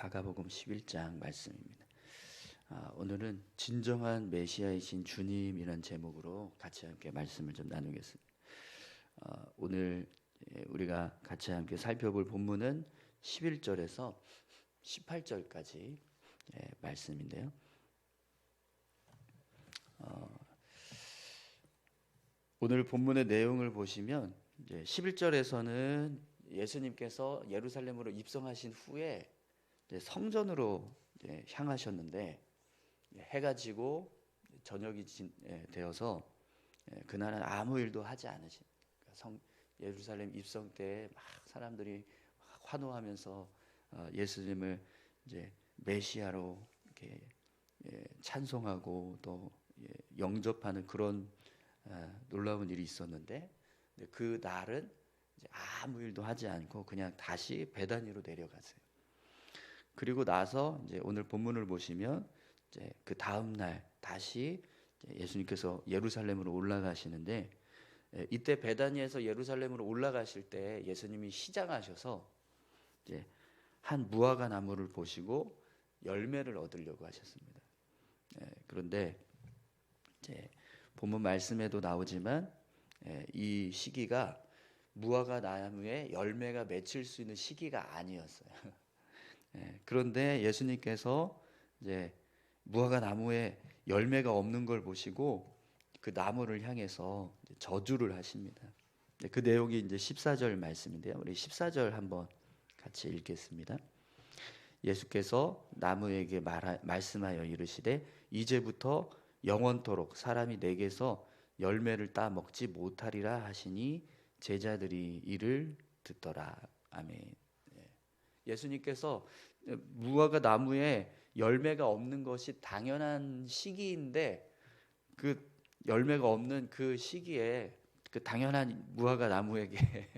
마가복음 11장 말씀입니다. 오늘은 진정한 메시아이신 주님이라는 제목으로 같이 함께 말씀을 좀 나누겠습니다. 오늘 우리가 같이 함께 살펴볼 본문은 11절에서 18절까지 말씀인데요. 오늘 본문의 내용을 보시면 11절에서는 예수님께서 예루살렘으로 입성하신 후에 성전으로 향하셨는데 해가 지고 저녁이 되어서 그날은 아무 일도 하지 않으신, 예루살렘 입성 때 막 사람들이 환호하면서 예수님을 이제 메시아로 이렇게 찬송하고 또 영접하는 그런 놀라운 일이 있었는데, 그 날은 이제 아무 일도 하지 않고 그냥 다시 베다니로 내려갔어요. 그리고 나서 이제 오늘 본문을 보시면 이제 그 다음 날 다시 예수님께서 예루살렘으로 올라가시는데, 이때 베다니에서 예루살렘으로 올라가실 때 예수님이 시장하셔서 이제 한 무화과 나무를 보시고 열매를 얻으려고 하셨습니다. 그런데 이제 본문 말씀에도 나오지만 이 시기가 무화과 나무에 열매가 맺힐 수 있는 시기가 아니었어요. 그런데 예수님께서 이제 무화과 나무에 열매가 없는 걸 보시고 그 나무를 향해서 저주를 하십니다. 그 내용이 이제 14절 말씀인데요. 우리 14절 한번 같이 읽겠습니다. 예수께서 나무에게 말씀하여 이르시되 이제부터 영원토록 사람이 내게서 열매를 따 먹지 못하리라 하시니 제자들이 이를 듣더라. 아멘. 예수님께서 무화과 나무에 열매가 없는 것이 당연한 시기인데, 그 열매가 없는 그 시기에 그 당연한 무화과 나무에게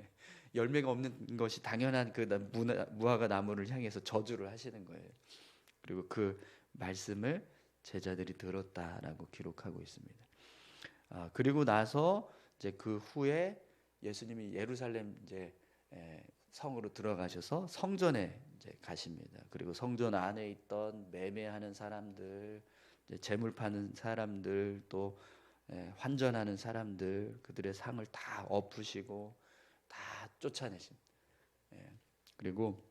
열매가 없는 것이 당연한 그 무화과 나무를 향해서 저주를 하시는 거예요. 그리고 그 말씀을 제자들이 들었다라고 기록하고 있습니다. 그리고 나서 이제 그 후에 예수님이 예루살렘 이제 성으로 들어가셔서 성전에 이제 가십니다. 그리고 성전 안에 있던 매매하는 사람들, 재물 파는 사람들, 또 환전하는 사람들, 그들의 상을 다 엎으시고 다 쫓아내십니다. 그리고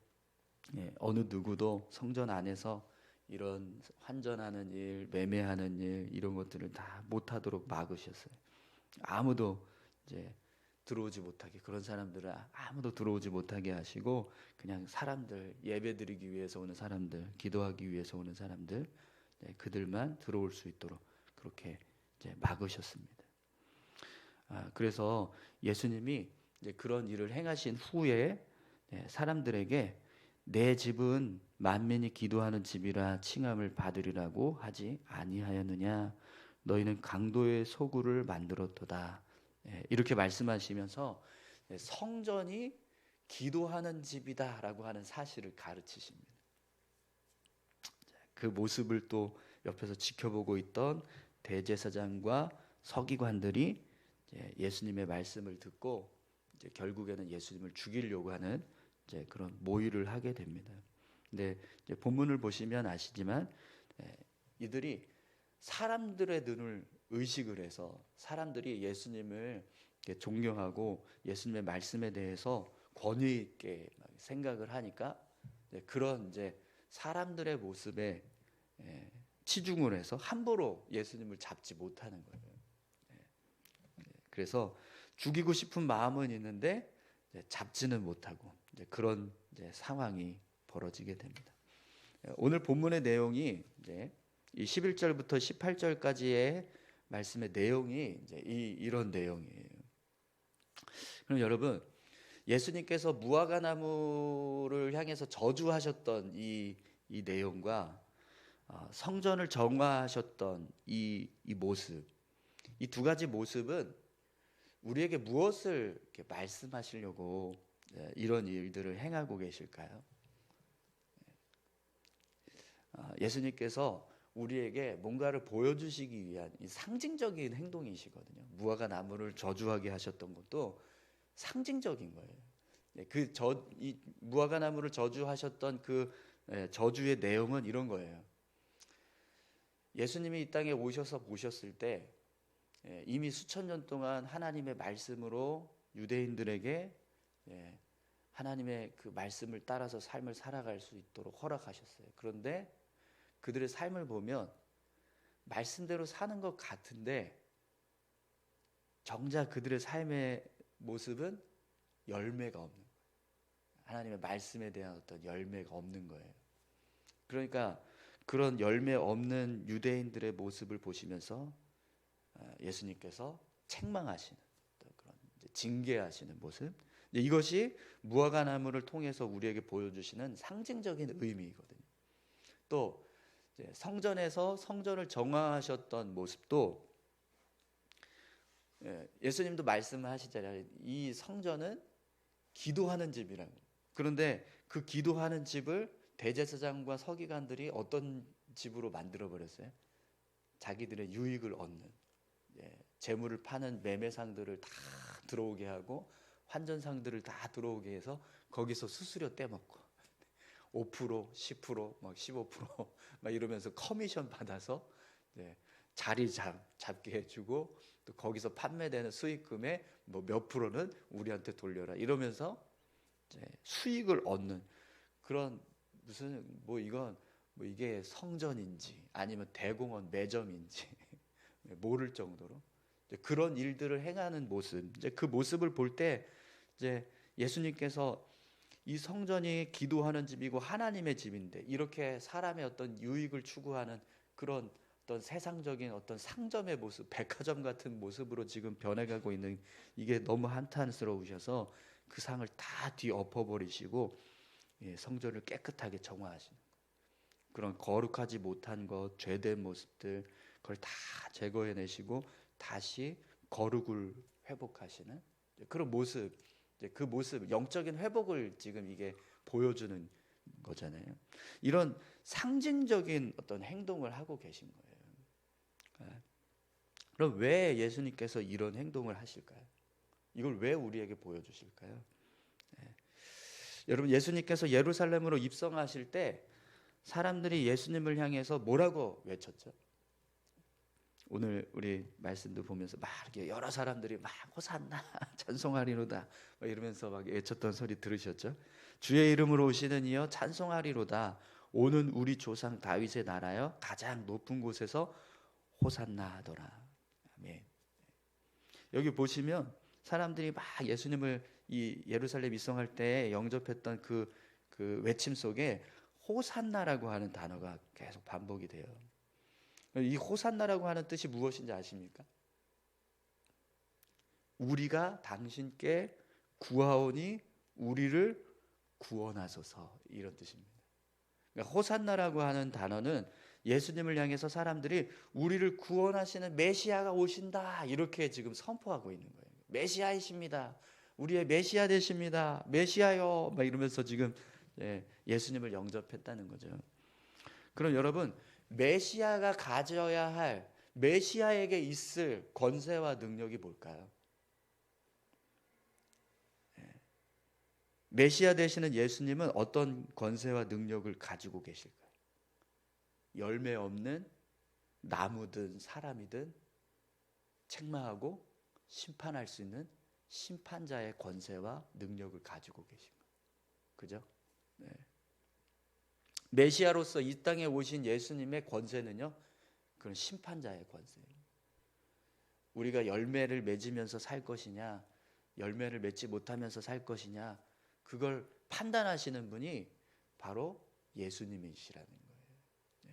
어느 누구도 성전 안에서 이런 환전하는 일, 매매하는 일, 이런 것들을 다 못하도록 막으셨어요. 아무도 이제 들어오지 못하게, 그런 사람들은 아무도 들어오지 못하게 하시고, 그냥 사람들, 예배드리기 위해서 오는 사람들, 기도하기 위해서 오는 사람들, 그들만 들어올 수 있도록 그렇게 이제 막으셨습니다. 그래서 예수님이 이제 그런 일을 행하신 후에 사람들에게 내 집은 만민이 기도하는 집이라 칭함을 받으리라고 하지 아니하였느냐? 너희는 강도의 소굴을 만들었도다. 이렇게 말씀하시면서 성전이 기도하는 집이다라고 하는 사실을 가르치십니다. 그 모습을 또 옆에서 지켜보고 있던 대제사장과 서기관들이 예수님의 말씀을 듣고 이제 결국에는 예수님을 죽이려고 하는 이제 그런 모의를 하게 됩니다. 근데 이제 본문을 보시면 아시지만 이들이 사람들의 눈을 의식을 해서 사람들이 예수님을 존경하고 예수님의 말씀에 대해서 권위 있게 생각을 하니까 그런 이제 사람들의 모습에 치중을 해서 함부로 예수님을 잡지 못하는 거예요. 그래서 죽이고 싶은 마음은 있는데 잡지는 못하고 그런 상황이 벌어지게 됩니다. 오늘 본문의 내용이 이제 이 11절부터 18절까지의 말씀의 내용이 이제 이런 내용이에요. 그럼 여러분, 예수님께서 무화과 나무를 향해서 저주하셨던 이 내용과 성전을 정화하셨던 이 모습, 이 두 가지 모습은 우리에게 무엇을 이렇게 말씀하시려고 이런 일들을 행하고 계실까요? 예수님께서 우리에게 뭔가를 보여주시기 위한 이 상징적인 행동이시거든요. 무화과 나무를 저주하게 하셨던 것도 상징적인 거예요. 이 무화과 나무를 저주하셨던 그 저주의 내용은 이런 거예요. 예수님이 이 땅에 오셔서 보셨을 때 이미 수천 년 동안 하나님의 말씀으로 유대인들에게 하나님의 그 말씀을 따라서 삶을 살아갈 수 있도록 허락하셨어요. 그런데 그들의 삶을 보면 말씀대로 사는 것 같은데 정작 그들의 삶의 모습은 열매가 없는 거예요. 하나님의 말씀에 대한 어떤 열매가 없는 거예요. 그러니까 그런 열매 없는 유대인들의 모습을 보시면서 예수님께서 책망하시는 그런 징계하시는 모습, 이것이 무화과나무를 통해서 우리에게 보여주시는 상징적인 의미이거든요. 또 성전에서 성전을 정화하셨던 모습도 예수님도 말씀하시잖아요. 이 성전은 기도하는 집이라고. 그런데 그 기도하는 집을 대제사장과 서기관들이 어떤 집으로 만들어 버렸어요? 자기들의 유익을 얻는, 재물을 파는 매매상들을 다 들어오게 하고 환전상들을 다 들어오게 해서 거기서 수수료 떼먹고 5%, 10%, 막 15% 이러면서 커미션 받아서 자리 잡게 해주고 또 거기서 판매되는 수익금의 뭐 몇 프로는 우리한테 돌려라 이러면서 수익을 얻는 그런 무슨 이건 이게 성전인지 아니면 대공원 매점인지 모를 정도로 그런 일들을 행하는 모습, 그 모습을 볼 때 예수님께서 이 성전이 기도하는 집이고 하나님의 집인데 이렇게 사람의 어떤 유익을 추구하는 그런 어떤 세상적인 어떤 상점의 모습, 백화점 같은 모습으로 지금 변해가고 있는 이게 너무 한탄스러우셔서 그 상을 다 뒤엎어버리시고 성전을 깨끗하게 정화하시는 그런 거룩하지 못한 것, 죄된 모습들 그걸 다 제거해내시고 다시 거룩을 회복하시는 그런 모습, 그 모습, 영적인 회복을 지금 이게 보여주는 거잖아요. 이런 상징적인 어떤 행동을 하고 계신 거예요. 그럼 왜 예수님께서 이런 행동을 하실까요? 이걸 왜 우리에게 보여주실까요? 여러분, 예수님께서 예루살렘으로 입성하실 때 사람들이 예수님을 향해서 뭐라고 외쳤죠? 오늘 우리 말씀도 보면서 막 이렇게 여러 사람들이 막 호산나 찬송하리로다 이러면서 막 외쳤던 소리 들으셨죠? 주의 이름으로 오시는 이여 찬송하리로다. 오는 우리 조상 다윗의 나라여 가장 높은 곳에서 호산나 하더라. 아멘. 여기 보시면 사람들이 막 예수님을 이 예루살렘 입성할 때 영접했던 그 외침 속에 호산나라고 하는 단어가 계속 반복이 돼요. 이 호산나라고 하는 뜻이 무엇인지 아십니까? 우리가 당신께 구하오니 우리를 구원하소서 이런 뜻입니다. 그러니까 호산나라고 하는 단어는 예수님을 향해서 사람들이 우리를 구원하시는 메시아가 오신다 이렇게 지금 선포하고 있는 거예요. 메시아이십니다. 우리의 메시아 되십니다. 메시아요 막 이러면서 지금 예수님을 영접했다는 거죠. 그럼 여러분, 메시아가 가져야 할 메시아에게 있을 권세와 능력이 뭘까요? 메시아 되시는 예수님은 어떤 권세와 능력을 가지고 계실까요? 열매 없는 나무든 사람이든 책망하고 심판할 수 있는 심판자의 권세와 능력을 가지고 계신 거예요. 그죠? 네. 메시아로서 이 땅에 오신 예수님의 권세는요, 그런 심판자의 권세예요. 우리가 열매를 맺으면서 살 것이냐, 열매를 맺지 못하면서 살 것이냐, 그걸 판단하시는 분이 바로 예수님이시라는 거예요. 네.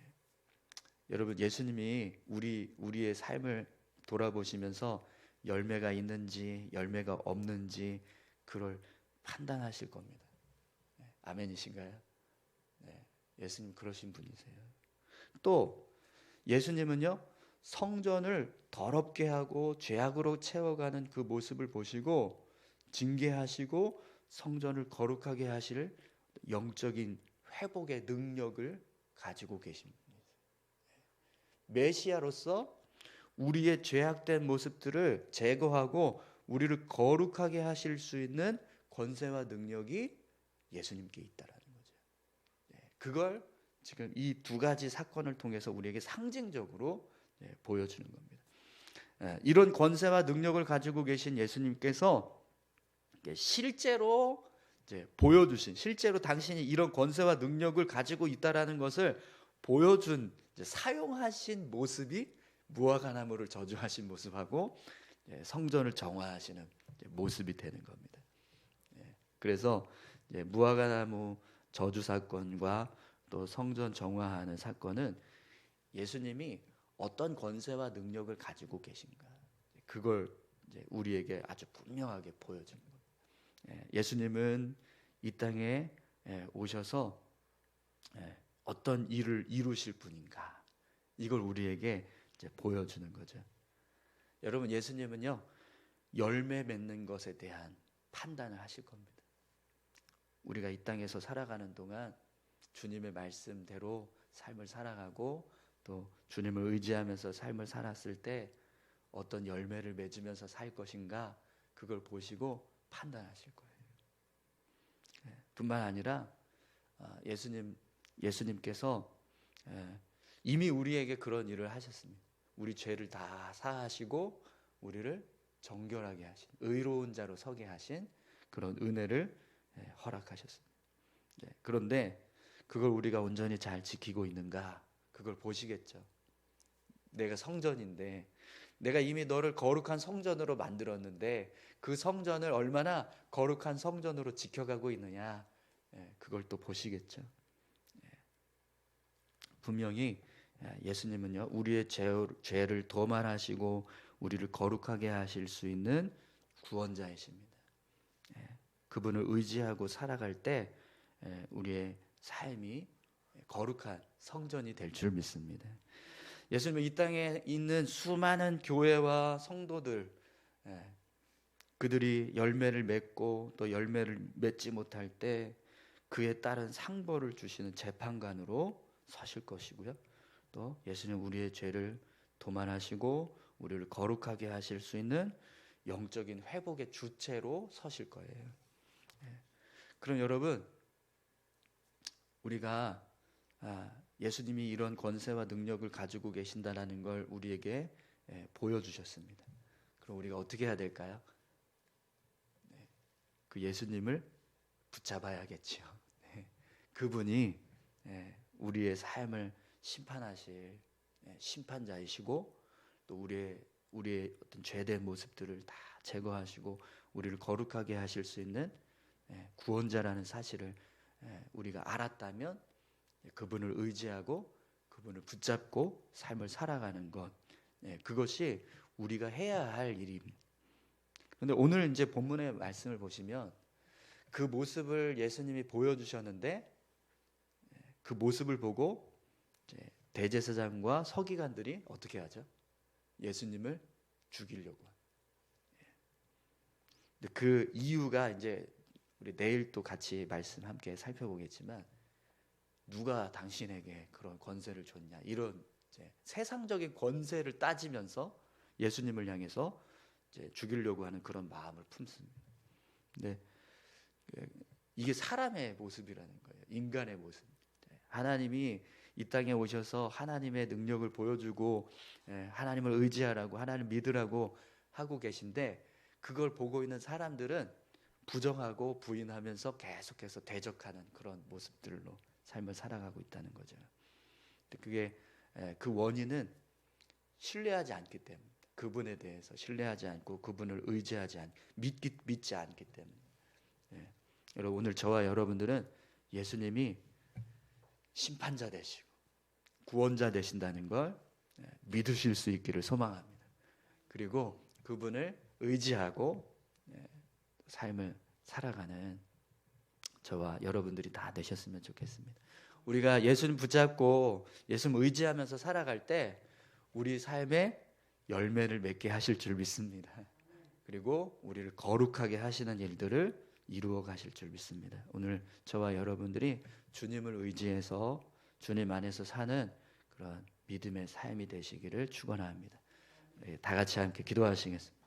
여러분, 예수님이 우리의 삶을 돌아보시면서 열매가 있는지 열매가 없는지 그걸 판단하실 겁니다. 네. 아멘이신가요? 네. 예수님 그러신 분이세요. 또 예수님은요, 성전을 더럽게 하고 죄악으로 채워가는 그 모습을 보시고 징계하시고 성전을 거룩하게 하실 영적인 회복의 능력을 가지고 계신 분이세요. 메시아로서 우리의 죄악된 모습들을 제거하고 우리를 거룩하게 하실 수 있는 권세와 능력이 예수님께 있다라는 거죠. 그걸 지금 이 두 가지 사건을 통해서 우리에게 상징적으로 보여주는 겁니다. 이런 권세와 능력을 가지고 계신 예수님께서 실제로 보여주신, 실제로 당신이 이런 권세와 능력을 가지고 있다라는 것을 보여준, 사용하신 모습이 무화과나무를 저주하신 모습하고 성전을 정화하시는 모습이 되는 겁니다. 그래서 무화과나무 저주 사건과 또 성전 정화하는 사건은 예수님이 어떤 권세와 능력을 가지고 계신가, 그걸 우리에게 아주 분명하게 보여주는 겁니다. 예수님은 이 땅에 오셔서 어떤 일을 이루실 분인가, 이걸 우리에게 보여주는 거죠. 여러분, 예수님은요, 열매 맺는 것에 대한 판단을 하실 겁니다. 우리가 이 땅에서 살아가는 동안 주님의 말씀대로 삶을 살아가고 또 주님을 의지하면서 삶을 살았을 때 어떤 열매를 맺으면서 살 것인가, 그걸 보시고 판단하실 거예요. 뿐만 아니라 예수님께서 이미 우리에게 그런 일을 하셨습니다. 우리 죄를 다 사하시고 우리를 정결하게 하신, 의로운 자로 서게 하신 그런 은혜를 허락하셨습니다. 그런데 그걸 우리가 온전히 잘 지키고 있는가, 그걸 보시겠죠. 내가 성전인데, 내가 이미 너를 거룩한 성전으로 만들었는데 그 성전을 얼마나 거룩한 성전으로 지켜가고 있느냐, 그걸 또 보시겠죠. 분명히 예수님은요, 우리의 죄를 도말하시고 우리를 거룩하게 하실 수 있는 구원자이십니다. 그분을 의지하고 살아갈 때 우리의 삶이 거룩한 성전이 될 줄 믿습니다. 예수님은 이 땅에 있는 수많은 교회와 성도들, 그들이 열매를 맺고 또 열매를 맺지 못할 때 그에 따른 상벌을 주시는 재판관으로 서실 것이고요. 또 예수님 우리의 죄를 도말하시고 우리를 거룩하게 하실 수 있는 영적인 회복의 주체로 서실 거예요. 그럼 여러분, 우리가 예수님이 이런 권세와 능력을 가지고 계신다라는 걸 우리에게 보여주셨습니다. 그럼 우리가 어떻게 해야 될까요? 그 예수님을 붙잡아야겠지요. 그분이 우리의 삶을 심판하실 심판자이시고 또 우리의 어떤 죄된 모습들을 다 제거하시고 우리를 거룩하게 하실 수 있는 구원자라는 사실을 우리가 알았다면 그분을 의지하고 그분을 붙잡고 삶을 살아가는 것, 그것이 우리가 해야 할 일입니다. 그런데 오늘 이제 본문의 말씀을 보시면 그 모습을 예수님이 보여주셨는데 그 모습을 보고 대제사장과 서기관들이 어떻게 하죠? 예수님을 죽이려고. 그 이유가 이제 우리 내일 또 같이 말씀 함께 살펴보겠지만, 누가 당신에게 그런 권세를 줬냐, 이런 세상적인 권세를 따지면서 예수님을 향해서 죽이려고 하는 그런 마음을 품습니다. 근데 이게 사람의 모습이라는 거예요. 인간의 모습. 하나님이 이 땅에 오셔서 하나님의 능력을 보여주고 하나님을 의지하라고, 하나님을 믿으라고 하고 계신데, 그걸 보고 있는 사람들은 부정하고 부인하면서 계속해서 대적하는 그런 모습들로 삶을 살아가고 있다는 거죠. 그게 그 원인은 신뢰하지 않기 때문에, 그분에 대해서 신뢰하지 않고 그분을 의지하지 믿지 않기 때문에. 여러분, 오늘 저와 여러분들은 예수님이 심판자 되시고 구원자 되신다는 걸 믿으실 수 있기를 소망합니다. 그리고 그분을 의지하고 삶을 살아가는 저와 여러분들이 다 되셨으면 좋겠습니다. 우리가 예수님 붙잡고 예수님 의지하면서 살아갈 때 우리 삶에 열매를 맺게 하실 줄 믿습니다. 그리고 우리를 거룩하게 하시는 일들을 이루어 가실 줄 믿습니다. 오늘 저와 여러분들이 주님을 의지해서 주님 안에서 사는 그런 믿음의 삶이 되시기를 축원합니다. 다 같이 함께 기도하시겠습니다.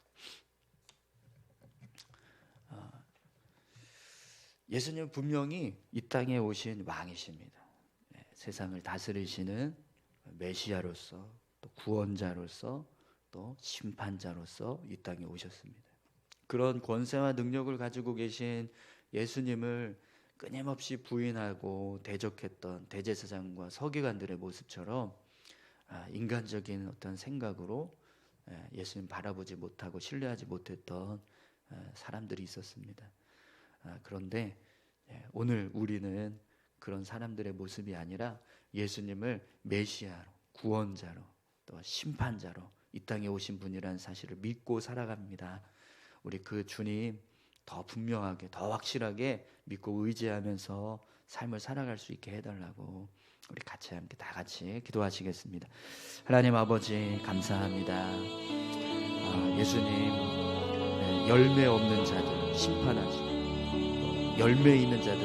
예수님은 분명히 이 땅에 오신 왕이십니다. 세상을 다스리시는 메시아로서, 또 구원자로서, 또 심판자로서 이 땅에 오셨습니다. 그런 권세와 능력을 가지고 계신 예수님을 끊임없이 부인하고 대적했던 대제사장과 서기관들의 모습처럼 인간적인 어떤 생각으로 예수님 바라보지 못하고 신뢰하지 못했던 사람들이 있었습니다. 그런데 오늘 우리는 그런 사람들의 모습이 아니라 예수님을 메시아로, 구원자로, 또 심판자로 이 땅에 오신 분이라는 사실을 믿고 살아갑니다. 우리 그 주님 더 분명하게, 더 확실하게 믿고 의지하면서 삶을 살아갈 수 있게 해달라고 우리 같이 함께 다 같이 기도하시겠습니다. 하나님 아버지 감사합니다. 예수님 열매 없는 자들 심판하시고 열매 있는 자들